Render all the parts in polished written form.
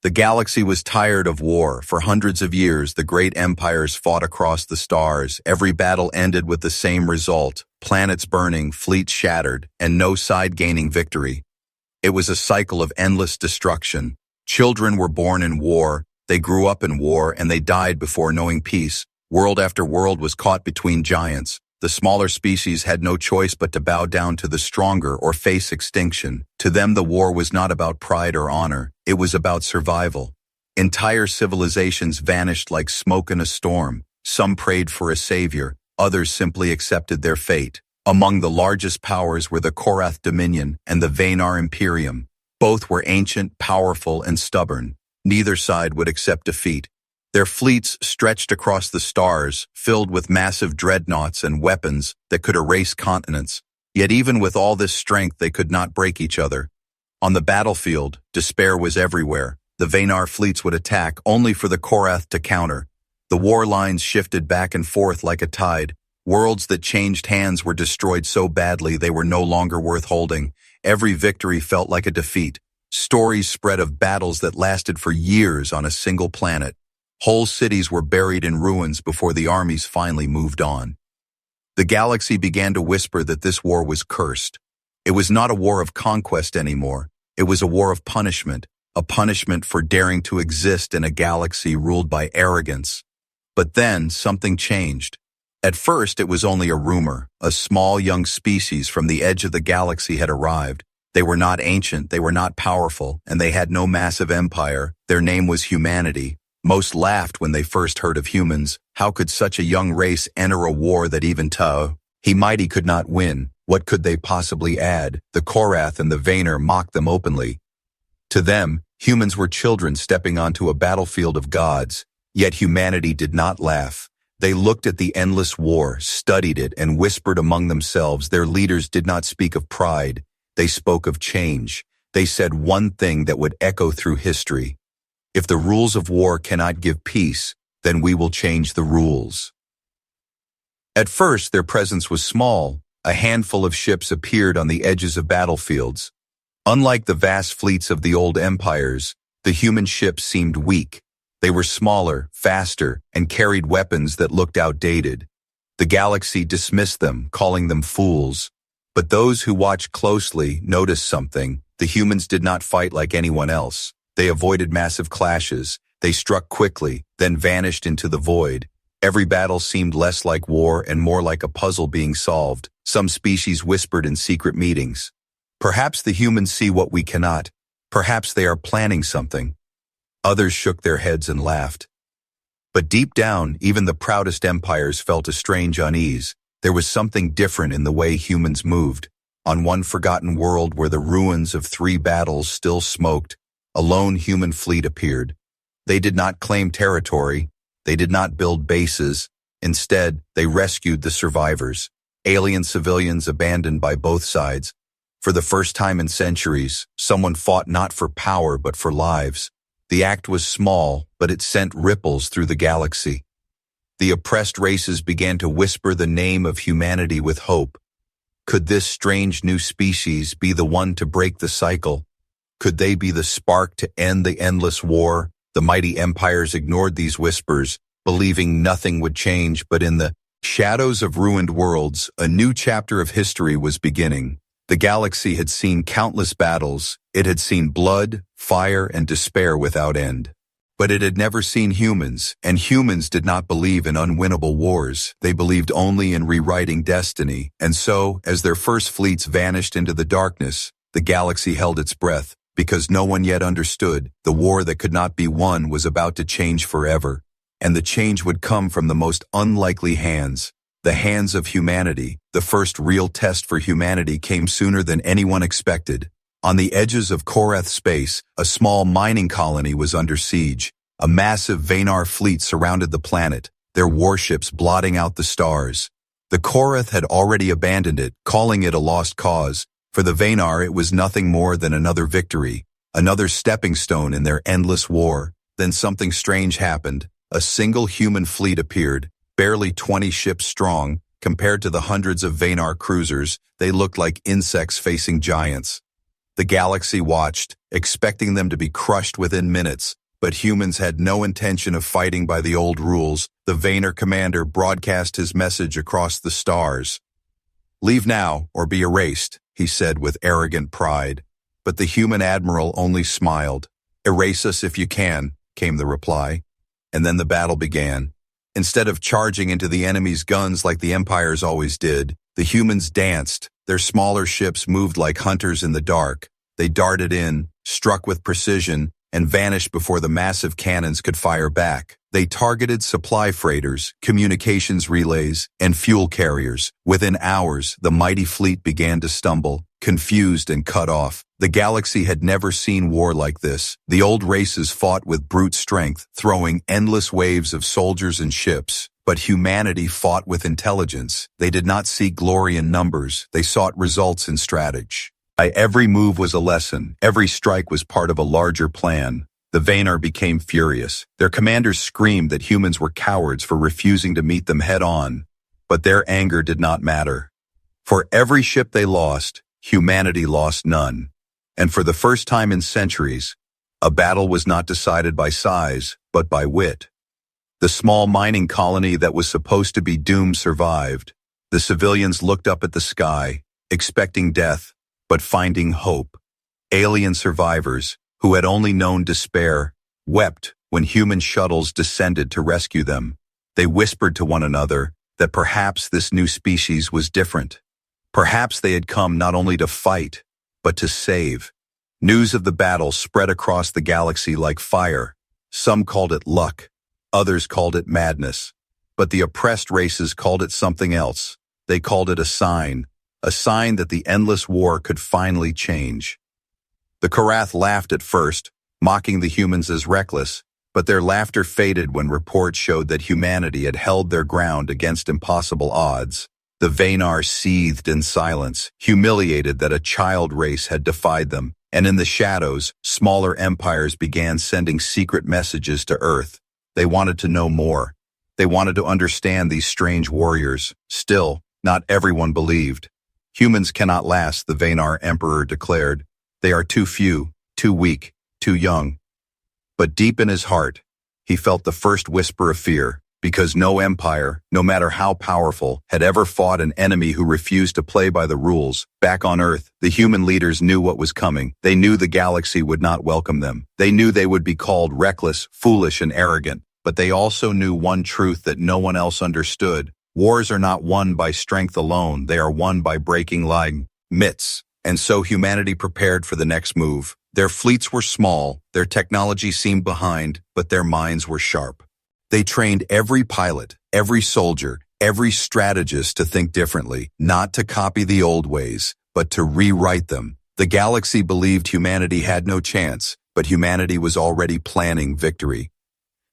The galaxy was tired of war. For hundreds of years, the great empires fought across the stars. Every battle ended with the same result: planets burning, fleets shattered, and no side gaining victory. It was a cycle of endless destruction. Children were born in war, they grew up in war, and they died before knowing peace. World after world was caught between giants. The smaller species had no choice but to bow down to the stronger or face extinction. To them, the war was not about pride or honor. It was about survival. Entire civilizations vanished like smoke in a storm. Some prayed for a savior. Others simply accepted their fate. Among the largest powers were the Korath Dominion and the Vanar Imperium. Both were ancient, powerful, and stubborn. Neither side would accept defeat. Their fleets stretched across the stars, filled with massive dreadnoughts and weapons that could erase continents. Yet even with all this strength, they could not break each other. On the battlefield, despair was everywhere. The Vanar fleets would attack, only for the Korath to counter. The war lines shifted back and forth like a tide. Worlds that changed hands were destroyed so badly they were no longer worth holding. Every victory felt like a defeat. Stories spread of battles that lasted for years on a single planet. Whole cities were buried in ruins before the armies finally moved on. The galaxy began to whisper that this war was cursed. It was not a war of conquest anymore. It was a war of punishment, a punishment for daring to exist in a galaxy ruled by arrogance. But then something changed. At first, it was only a rumor. A small young species from the edge of the galaxy had arrived. They were not ancient, they were not powerful, and they had no massive empire. Their name was humanity. Most laughed when they first heard of humans. How could such a young race enter a war that even he mighty could not win? What could they possibly add? The Korath and the Vanar mocked them openly. To them, humans were children stepping onto a battlefield of gods. Yet humanity did not laugh. They looked at the endless war, studied it, and whispered among themselves. Their leaders did not speak of pride. They spoke of change. They said one thing that would echo through history: if the rules of war cannot give peace, then we will change the rules. At first, their presence was small. A handful of ships appeared on the edges of battlefields. Unlike the vast fleets of the old empires, the human ships seemed weak. They were smaller, faster, and carried weapons that looked outdated. The galaxy dismissed them, calling them fools. But those who watched closely noticed something. The humans did not fight like anyone else. They avoided massive clashes. They struck quickly, then vanished into the void. Every battle seemed less like war and more like a puzzle being solved. Some species whispered in secret meetings. Perhaps the humans see what we cannot. Perhaps they are planning something. Others shook their heads and laughed. But deep down, even the proudest empires felt a strange unease. There was something different in the way humans moved. On one forgotten world where the ruins of 3 battles still smoked, a lone human fleet appeared. They did not claim territory. They did not build bases. Instead, they rescued the survivors, alien civilians abandoned by both sides. For the first time in centuries, someone fought not for power but for lives. The act was small, but it sent ripples through the galaxy. The oppressed races began to whisper the name of humanity with hope. Could this strange new species be the one to break the cycle? Could they be the spark to end the endless war? The mighty empires ignored these whispers, believing nothing would change, but in the shadows of ruined worlds, a new chapter of history was beginning. The galaxy had seen countless battles. It had seen blood, fire, and despair without end. But it had never seen humans, and humans did not believe in unwinnable wars. They believed only in rewriting destiny. And so, as their first fleets vanished into the darkness, the galaxy held its breath, because no one yet understood the war that could not be won was about to change forever. And the change would come from the most unlikely hands, the hands of humanity. The first real test for humanity came sooner than anyone expected. On the edges of Korath space, a small mining colony was under siege. A massive Vanar fleet surrounded the planet, their warships blotting out the stars. The Korath had already abandoned it, calling it a lost cause. For the Vanar, it was nothing more than another victory, another stepping stone in their endless war. Then something strange happened. A single human fleet appeared, barely 20 ships strong. Compared to the hundreds of Vanar cruisers, they looked like insects facing giants. The galaxy watched, expecting them to be crushed within minutes, but humans had no intention of fighting by the old rules. The Vayner commander broadcast his message across the stars. "Leave now or be erased," he said with arrogant pride. But the human admiral only smiled. "Erase us if you can," came the reply. And then the battle began. Instead of charging into the enemy's guns like the empires always did, the humans danced. Their smaller ships moved like hunters in the dark. They darted in, struck with precision, and vanished before the massive cannons could fire back. They targeted supply freighters, communications relays, and fuel carriers. Within hours, the mighty fleet began to stumble, confused and cut off. The galaxy had never seen war like this. The old races fought with brute strength, throwing endless waves of soldiers and ships. But humanity fought with intelligence. They did not seek glory in numbers. They sought results in strategy. Every move was a lesson. Every strike was part of a larger plan. The Vayner became furious. Their commanders screamed that humans were cowards for refusing to meet them head-on. But their anger did not matter. For every ship they lost, humanity lost none. And for the first time in centuries, a battle was not decided by size, but by wit. The small mining colony that was supposed to be doomed survived. The civilians looked up at the sky, expecting death, but finding hope. Alien survivors, who had only known despair, wept when human shuttles descended to rescue them. They whispered to one another that perhaps this new species was different. Perhaps they had come not only to fight, but to save. News of the battle spread across the galaxy like fire. Some called it luck, others called it madness. But the oppressed races called it something else. They called it a sign that the endless war could finally change. The Karath laughed at first, mocking the humans as reckless, but their laughter faded when reports showed that humanity had held their ground against impossible odds. The Vayner seethed in silence, humiliated that a child race had defied them, and in the shadows, smaller empires began sending secret messages to Earth. They wanted to know more. They wanted to understand these strange warriors. Still, not everyone believed. "Humans cannot last," the Vayner emperor declared. "They are too few, too weak, too young." But deep in his heart, he felt the first whisper of fear, because no empire, no matter how powerful, had ever fought an enemy who refused to play by the rules. Back on Earth, the human leaders knew what was coming. They knew the galaxy would not welcome them. They knew they would be called reckless, foolish, and arrogant. But they also knew one truth that no one else understood. Wars are not won by strength alone. They are won by breaking myths. And so humanity prepared for the next move. Their fleets were small, their technology seemed behind, but their minds were sharp. They trained every pilot, every soldier, every strategist to think differently, not to copy the old ways, but to rewrite them. The galaxy believed humanity had no chance, but humanity was already planning victory.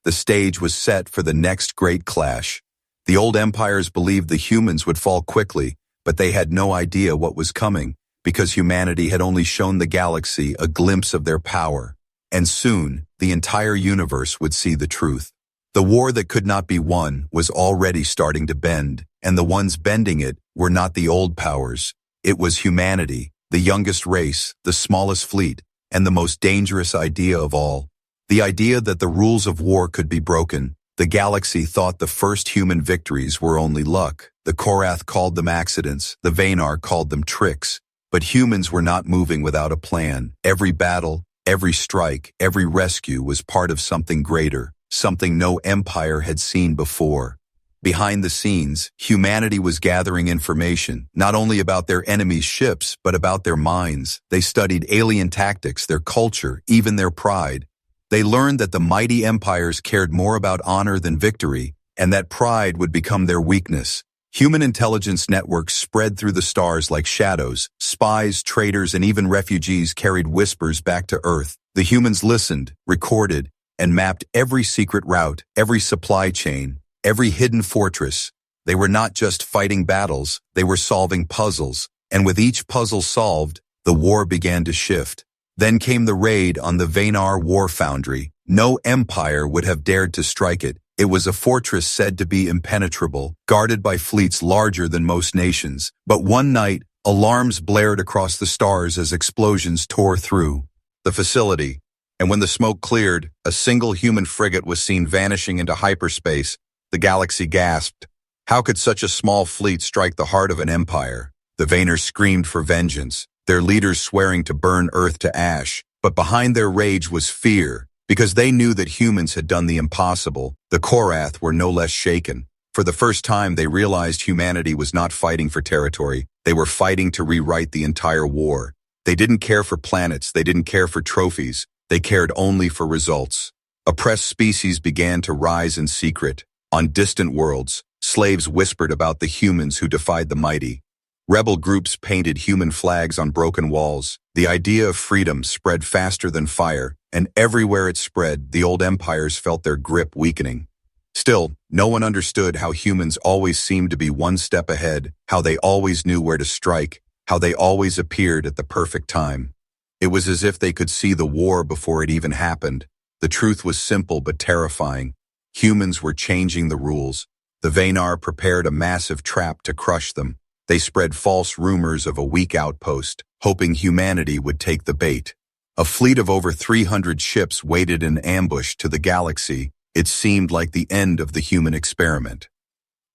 The stage was set for the next great clash. The old empires believed the humans would fall quickly, but they had no idea what was coming, because humanity had only shown the galaxy a glimpse of their power. And soon, the entire universe would see the truth. The war that could not be won was already starting to bend, and the ones bending it were not the old powers. It was humanity, the youngest race, the smallest fleet, and the most dangerous idea of all. The idea that the rules of war could be broken. The galaxy thought the first human victories were only luck. The Karath called them accidents. The Vayner called them tricks. But humans were not moving without a plan. Every battle, every strike, every rescue was part of something greater, something no empire had seen before. Behind the scenes, humanity was gathering information, not only about their enemies' ships, but about their minds. They studied alien tactics, their culture, even their pride. They learned that the mighty empires cared more about honor than victory, and that pride would become their weakness. Human intelligence networks spread through the stars like shadows. Spies, traitors, and even refugees carried whispers back to Earth. The humans listened, recorded, and mapped every secret route, every supply chain, every hidden fortress. They were not just fighting battles, they were solving puzzles. And with each puzzle solved, the war began to shift. Then came the raid on the Vayner war foundry. No empire would have dared to strike it. It was a fortress said to be impenetrable, guarded by fleets larger than most nations. But one night, Alarms blared across the stars as explosions tore through the facility, and when the smoke cleared, a single human frigate was seen vanishing into hyperspace. The galaxy gasped. How could such a small fleet strike the heart of an empire? The Vayners screamed for vengeance, their leaders swearing to burn Earth to ash. But behind their rage was fear, because they knew that humans had done the impossible. The Korath were no less shaken. For the first time, they realized humanity was not fighting for territory. They were fighting to rewrite the entire war. They didn't care for planets, they didn't care for trophies. They cared only for results. Oppressed species began to rise in secret. On distant worlds, slaves whispered about the humans who defied the mighty. Rebel groups painted human flags on broken walls. The idea of freedom spread faster than fire, and everywhere it spread, the old empires felt their grip weakening. Still, no one understood how humans always seemed to be one step ahead, how they always knew where to strike, how they always appeared at the perfect time. It was as if they could see the war before it even happened. The truth was simple but terrifying. Humans were changing the rules. The Vaynar prepared a massive trap to crush them. They spread false rumors of a weak outpost, hoping humanity would take the bait. A fleet of over 300 ships waited in ambush to the galaxy. It seemed like the end of the human experiment.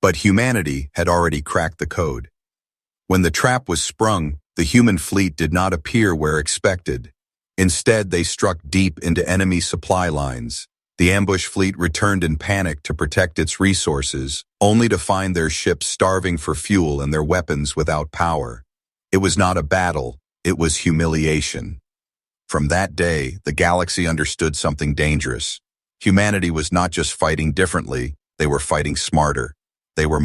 But humanity had already cracked the code. When the trap was sprung, the human fleet did not appear where expected. Instead, they struck deep into enemy supply lines. The ambush fleet returned in panic to protect its resources, only to find their ships starving for fuel and their weapons without power. It was not a battle, it was humiliation. From that day, the galaxy understood something dangerous. Humanity was not just fighting differently, they were fighting smarter. They were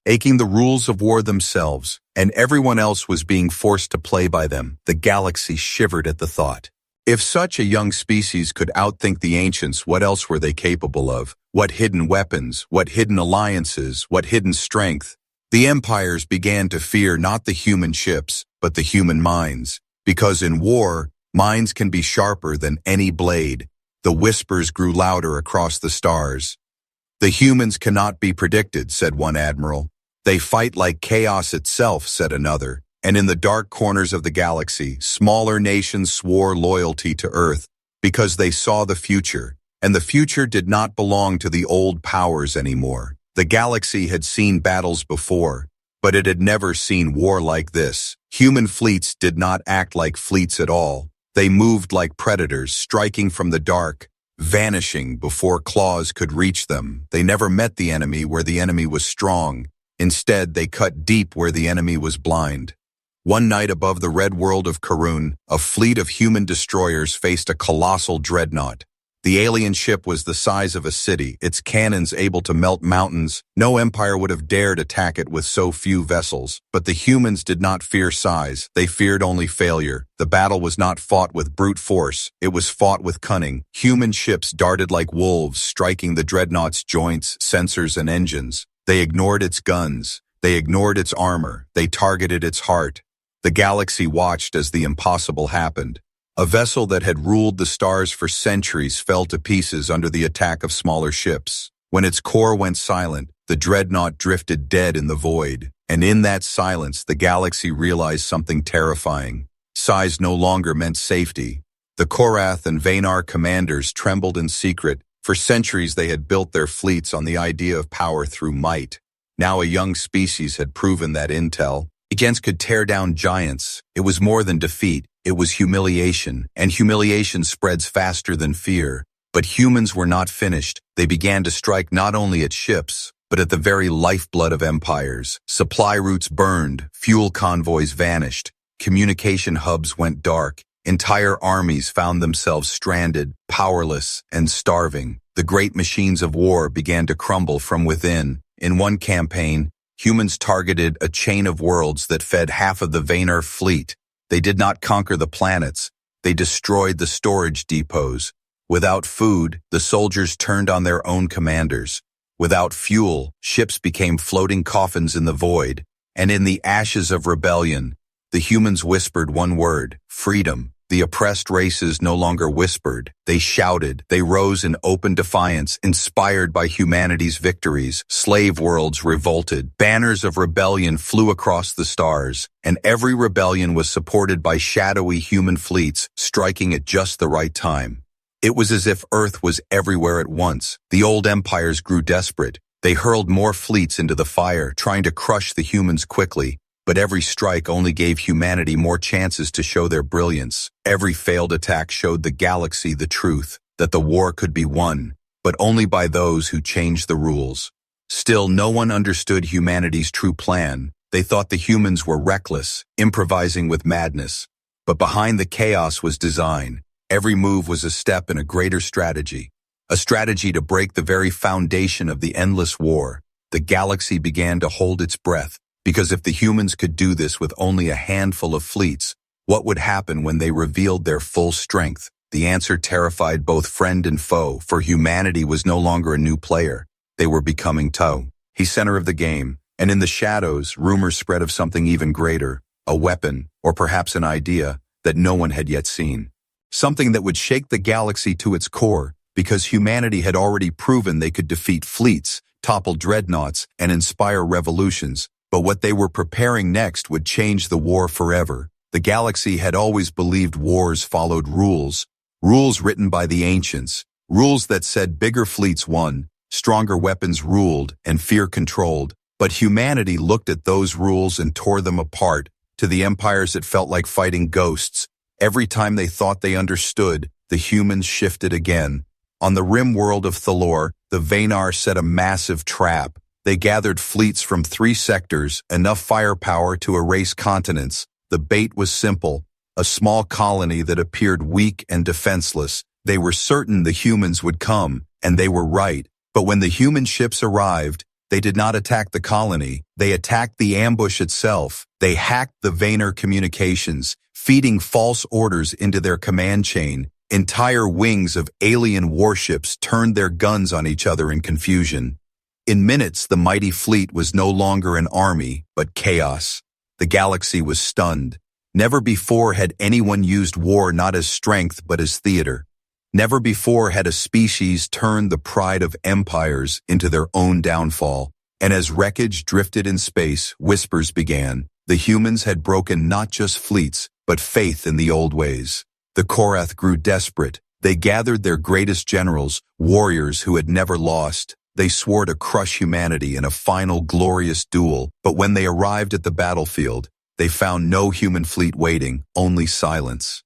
making the rules of war themselves, and everyone else was being forced to play by them. The galaxy shivered at the thought. If such a young species could outthink the ancients, what else were they capable of? What hidden weapons, what hidden alliances, what hidden strength? The empires began to fear not the human ships, but the human minds. Because in war, minds can be sharper than any blade. The whispers grew louder across the stars. The humans cannot be predicted, said one admiral. They fight like chaos itself, said another. And in the dark corners of the galaxy, smaller nations swore loyalty to Earth because they saw the future, and the future did not belong to the old powers anymore. The galaxy had seen battles before, but it had never seen war like this. Human fleets did not act like fleets at all. They moved like predators, striking from the dark, vanishing before claws could reach them. They never met the enemy where the enemy was strong. Instead, they cut deep where the enemy was blind. One night above the red world of Karun, a fleet of human destroyers faced a colossal dreadnought. The alien ship was the size of a city, its cannons able to melt mountains. No empire would have dared attack it with so few vessels. But the humans did not fear size, they feared only failure. The battle was not fought with brute force, it was fought with cunning. Human ships darted like wolves, striking the dreadnought's joints, sensors, and engines. They ignored its guns, they ignored its armor, they targeted its heart. The galaxy watched as the impossible happened. A vessel that had ruled the stars for centuries fell to pieces under the attack of smaller ships. When its core went silent, the dreadnought drifted dead in the void. And in that silence, the galaxy realized something terrifying. Size no longer meant safety. The Korath and Vaynar commanders trembled in secret. For centuries, they had built their fleets on the idea of power through might. Now a young species had proven that intel could tear down giants. It was more than defeat, it was humiliation, and humiliation spreads faster than fear. But humans were not finished. They began to strike not only at ships, but at the very lifeblood of empires. Supply routes burned, fuel convoys vanished, communication hubs went dark, entire armies found themselves stranded, powerless, and starving. The great machines of war began to crumble from within. In one campaign, humans targeted a chain of worlds that fed half of the Vaynar fleet. They did not conquer the planets. They destroyed the storage depots. Without food, the soldiers turned on their own commanders. Without fuel, ships became floating coffins in the void. And in the ashes of rebellion, the humans whispered one word, freedom. The oppressed races no longer whispered, they shouted, they rose in open defiance, inspired by humanity's victories. Slave worlds revolted, banners of rebellion flew across the stars, and every rebellion was supported by shadowy human fleets striking at just the right time. It was as if Earth was everywhere at once. The old empires grew desperate. They hurled more fleets into the fire, trying to crush the humans quickly. But every strike only gave humanity more chances to show their brilliance. Every failed attack showed the galaxy the truth, that the war could be won, but only by those who changed the rules. Still, no one understood humanity's true plan. They thought the humans were reckless, improvising with madness. But behind the chaos was design. Every move was a step in a greater strategy. A strategy to break the very foundation of the endless war. The galaxy began to hold its breath. Because if the humans could do this with only a handful of fleets, what would happen when they revealed their full strength? The answer terrified both friend and foe, for humanity was no longer a new player. They were becoming the center of the game, and in the shadows, rumors spread of something even greater, a weapon, or perhaps an idea, that no one had yet seen. Something that would shake the galaxy to its core, because humanity had already proven they could defeat fleets, topple dreadnoughts, and inspire revolutions. But what they were preparing next would change the war forever. The galaxy had always believed wars followed rules written by the ancients, rules that said bigger fleets won, stronger weapons ruled, and fear controlled. But humanity looked at those rules and tore them apart. To the empires it felt like fighting ghosts. Every time they thought they understood, the humans shifted again. On the rim world of Thalor, the Vanar set a massive trap. They gathered fleets from 3 sectors, enough firepower to erase continents. The bait was simple, a small colony that appeared weak and defenseless. They were certain the humans would come, and they were right. But when the human ships arrived, they did not attack the colony. They attacked the ambush itself. They hacked the Vanar communications, feeding false orders into their command chain. Entire wings of alien warships turned their guns on each other in confusion. In minutes, the mighty fleet was no longer an army, but chaos. The galaxy was stunned. Never before had anyone used war not as strength but as theater. Never before had a species turned the pride of empires into their own downfall. And as wreckage drifted in space, whispers began. The humans had broken not just fleets, but faith in the old ways. The Korath grew desperate. They gathered their greatest generals, warriors who had never lost. They swore to crush humanity in a final glorious duel, but when they arrived at the battlefield, they found no human fleet waiting, only silence.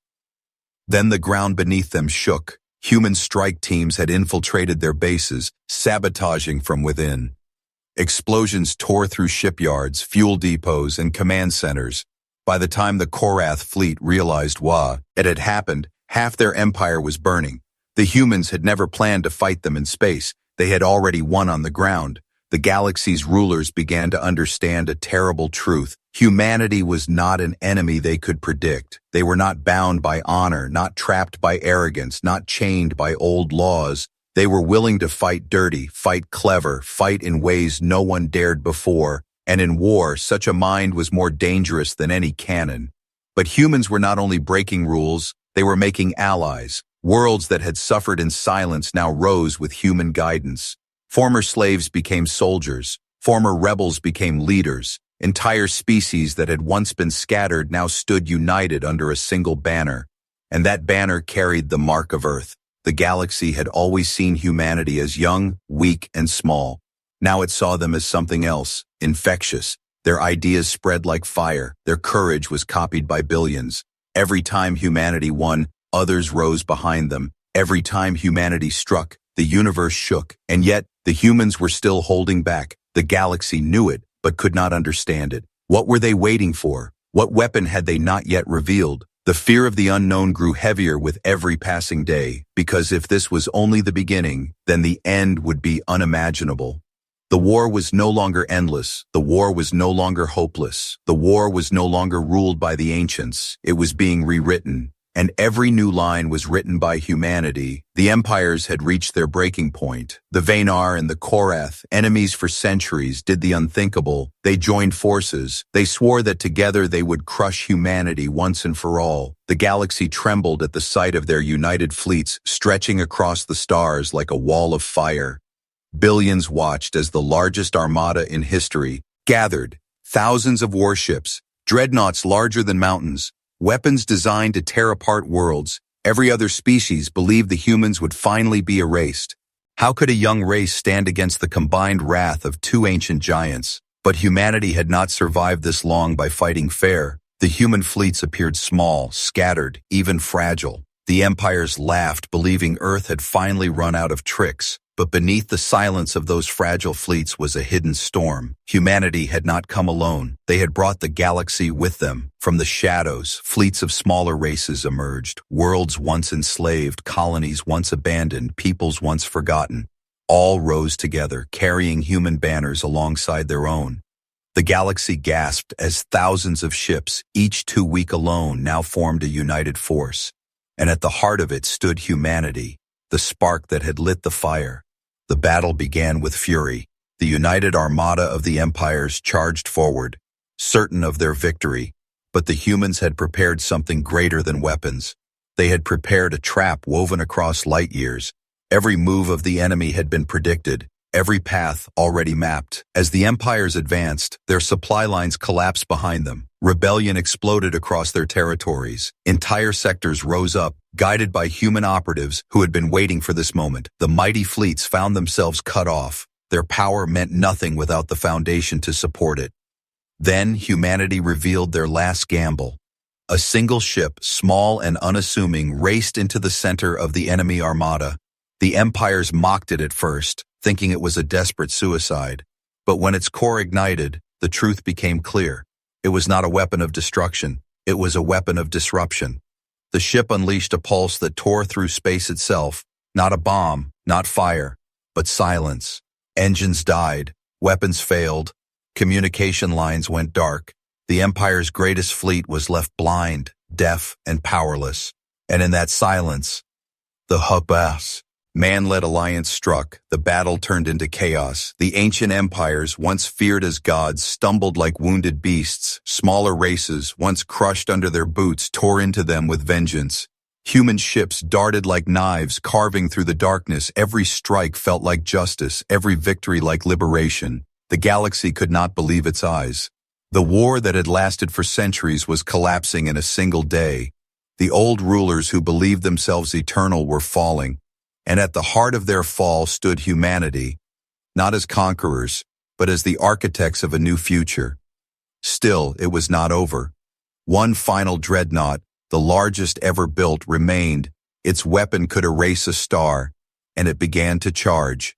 Then the ground beneath them shook. Human strike teams had infiltrated their bases, sabotaging from within. Explosions tore through shipyards, fuel depots, and command centers. By the time the Korath fleet realized it had happened, half their empire was burning. The humans had never planned to fight them in space. They had already won on the ground. The galaxy's rulers began to understand a terrible truth. Humanity was not an enemy they could predict. They were not bound by honor, not trapped by arrogance, not chained by old laws. They were willing to fight dirty, fight clever, fight in ways no one dared before. And in war, such a mind was more dangerous than any cannon. But humans were not only breaking rules, they were making allies. Worlds that had suffered in silence now rose with human guidance. Former slaves became soldiers. Former rebels became leaders. Entire species that had once been scattered now stood united under a single banner. And that banner carried the mark of Earth. The galaxy had always seen humanity as young, weak, and small. Now it saw them as something else, infectious. Their ideas spread like fire. Their courage was copied by billions. Every time humanity won, others rose behind them. Every time humanity struck, the universe shook. And yet, the humans were still holding back. The galaxy knew it, but could not understand it. What were they waiting for? What weapon had they not yet revealed? The fear of the unknown grew heavier with every passing day, because if this was only the beginning, then the end would be unimaginable. The war was no longer endless. The war was no longer hopeless. The war was no longer ruled by the ancients. It was being rewritten. and every new line was written by humanity. The empires had reached their breaking point. The Vanar and the Korath, enemies for centuries, did the unthinkable. They joined forces. They swore that together they would crush humanity once and for all. The galaxy trembled at the sight of their united fleets stretching across the stars like a wall of fire. Billions watched as the largest armada in history gathered. Thousands of warships, dreadnoughts larger than mountains, weapons designed to tear apart worlds. Every other species believed the humans would finally be erased. How could a young race stand against the combined wrath of two ancient giants? But humanity had not survived this long by fighting fair. The human fleets appeared small, scattered, even fragile. The empires laughed, believing Earth had finally run out of tricks. But beneath the silence of those fragile fleets was a hidden storm. Humanity had not come alone. They had brought the galaxy with them. From the shadows, fleets of smaller races emerged. Worlds once enslaved, colonies once abandoned, peoples once forgotten. All rose together, carrying human banners alongside their own. The galaxy gasped as thousands of ships, each too weak alone, now formed a united force. And at the heart of it stood humanity, the spark that had lit the fire. The battle began with fury. The united armada of the empires charged forward, certain of their victory. But the humans had prepared something greater than weapons. They had prepared a trap woven across light years. Every move of the enemy had been predicted, every path already mapped. As the empires advanced, their supply lines collapsed behind them. Rebellion exploded across their territories. Entire sectors rose up, guided by human operatives who had been waiting for this moment. The mighty fleets found themselves cut off. Their power meant nothing without the foundation to support it. Then humanity revealed their last gamble. A single ship, small and unassuming, raced into the center of the enemy armada. The empires mocked it at first, thinking it was a desperate suicide. But when its core ignited, the truth became clear. It was not a weapon of destruction. It was a weapon of disruption. The ship unleashed a pulse that tore through space itself. Not a bomb, not fire, but silence. Engines died. Weapons failed. Communication lines went dark. The Empire's greatest fleet was left blind, deaf, and powerless. And in that silence, the HFY man-led alliance struck. The battle turned into chaos. The ancient empires, once feared as gods, stumbled like wounded beasts. Smaller races, once crushed under their boots, tore into them with vengeance. Human ships darted like knives, carving through the darkness. Every strike felt like justice, every victory like liberation. The galaxy could not believe its eyes. The war that had lasted for centuries was collapsing in a single day. The old rulers who believed themselves eternal were falling. And at the heart of their fall stood humanity, not as conquerors, but as the architects of a new future. Still, it was not over. One final dreadnought, the largest ever built, remained. Its weapon could erase a star, and it began to charge.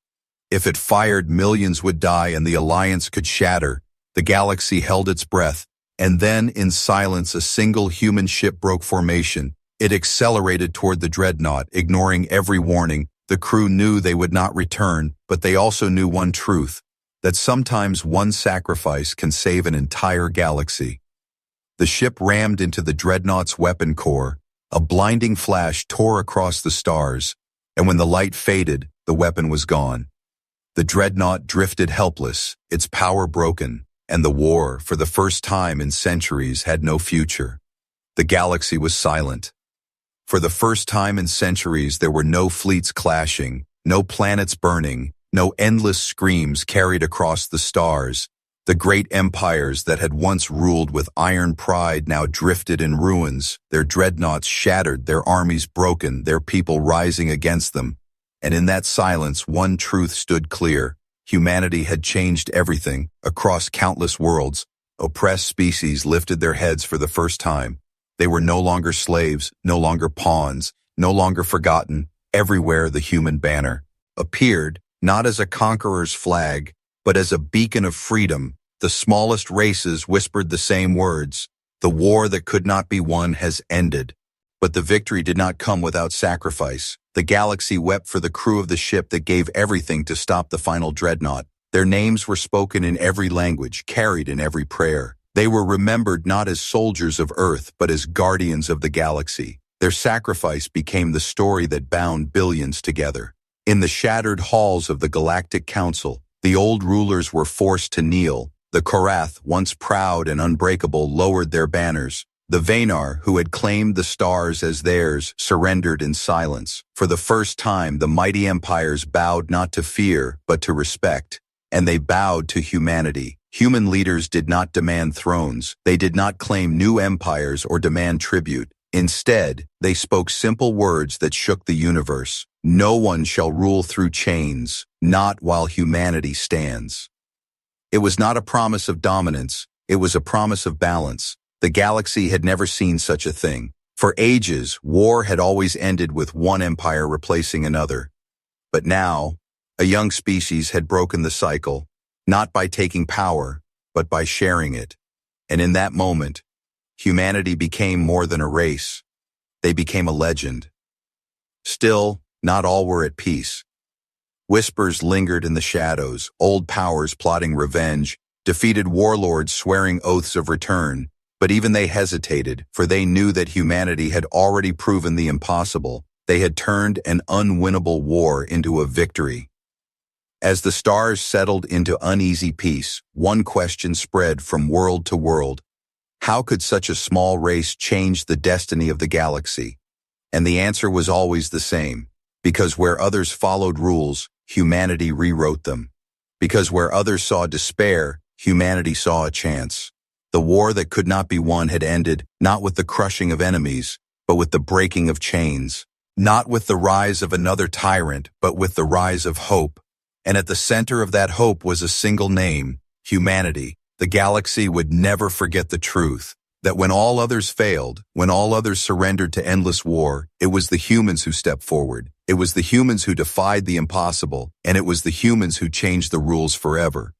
If it fired, millions would die and the alliance could shatter. The galaxy held its breath, and then, in silence, a single human ship broke formation. It accelerated toward the dreadnought, ignoring every warning. The crew knew they would not return, but they also knew one truth, that sometimes one sacrifice can save an entire galaxy. The ship rammed into the dreadnought's weapon core. A blinding flash tore across the stars, and when the light faded, the weapon was gone. The dreadnought drifted helpless, its power broken, and the war, for the first time in centuries, had no future. The galaxy was silent. For the first time in centuries, there were no fleets clashing, no planets burning, no endless screams carried across the stars. The great empires that had once ruled with iron pride now drifted in ruins, their dreadnoughts shattered, their armies broken, their people rising against them. And in that silence, one truth stood clear. Humanity had changed everything. Across countless worlds, oppressed species lifted their heads for the first time. They were no longer slaves, no longer pawns, no longer forgotten. Everywhere the human banner appeared, not as a conqueror's flag, but as a beacon of freedom. The smallest races whispered the same words. The war that could not be won has ended. But the victory did not come without sacrifice. The galaxy wept for the crew of the ship that gave everything to stop the final dreadnought. Their names were spoken in every language, carried in every prayer. They were remembered not as soldiers of Earth, but as guardians of the galaxy. Their sacrifice became the story that bound billions together. In the shattered halls of the Galactic Council, the old rulers were forced to kneel. The Korath, once proud and unbreakable, lowered their banners. The Vanar, who had claimed the stars as theirs, surrendered in silence. For the first time, the mighty empires bowed not to fear, but to respect. And they bowed to humanity. Human leaders did not demand thrones. They did not claim new empires or demand tribute. Instead, they spoke simple words that shook the universe. No one shall rule through chains, not while humanity stands. It was not a promise of dominance. It was a promise of balance. The galaxy had never seen such a thing. For ages, war had always ended with one empire replacing another. But now, a young species had broken the cycle, not by taking power, but by sharing it. And in that moment, humanity became more than a race. They became a legend. Still, not all were at peace. Whispers lingered in the shadows, old powers plotting revenge, defeated warlords swearing oaths of return. But even they hesitated, for they knew that humanity had already proven the impossible. They had turned an unwinnable war into a victory. As the stars settled into uneasy peace, one question spread from world to world. How could such a small race change the destiny of the galaxy? And the answer was always the same. Because where others followed rules, humanity rewrote them. Because where others saw despair, humanity saw a chance. The war that could not be won had ended, not with the crushing of enemies, but with the breaking of chains. Not with the rise of another tyrant, but with the rise of hope. And at the center of that hope was a single name, humanity. The galaxy would never forget the truth, that when all others failed, when all others surrendered to endless war, it was the humans who stepped forward. It was the humans who defied the impossible, and it was the humans who changed the rules forever.